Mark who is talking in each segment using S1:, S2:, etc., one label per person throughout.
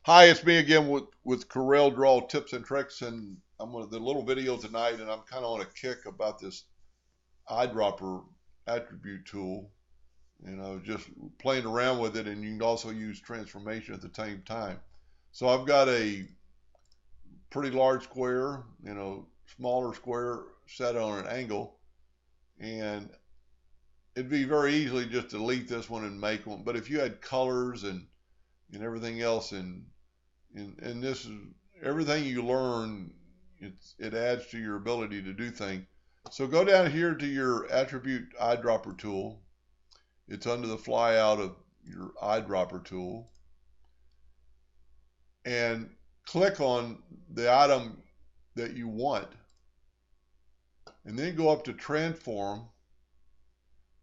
S1: Hi, it's me again with Corel Draw tips and tricks, and I'm with the little video tonight, and I'm kind of on a kick about this eyedropper attribute tool. Just playing around with it, and you can also use transformation at the same time. So I've got a pretty large square, smaller square set on an angle, and it'd be very easily just delete this one and make one. But if you had colors and everything else and this is everything you learn. It adds to your ability to do things. So go down here to your attribute eyedropper tool. It's under the flyout of your eyedropper tool, and click on the item that you want, and then go up to transform,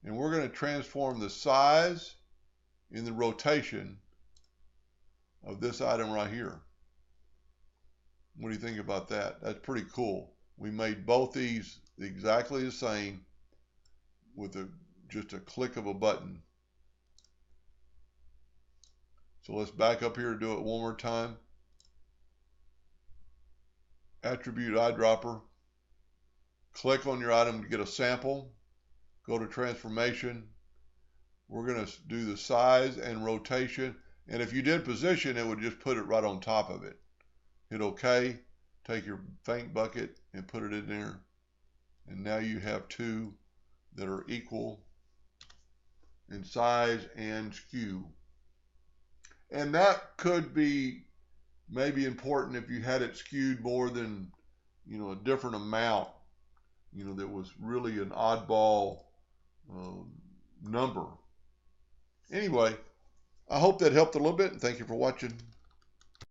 S1: and we're going to transform the size and the rotation of this item right here. What do you think about that? That's pretty cool. We made both these exactly the same with just a click of a button. So let's back up here and do it one more time. Attribute eyedropper. Click on your item to get a sample. Go to transformation. We're going to do the size and rotation. And if you did position, it would just put it right on top of it. Hit OK. Take your paint bucket and put it in there. And now you have two that are equal in size and skew. And that could be maybe important if you had it skewed more than, a different amount, that was really an oddball number. Anyway, I hope that helped a little bit, and thank you for watching.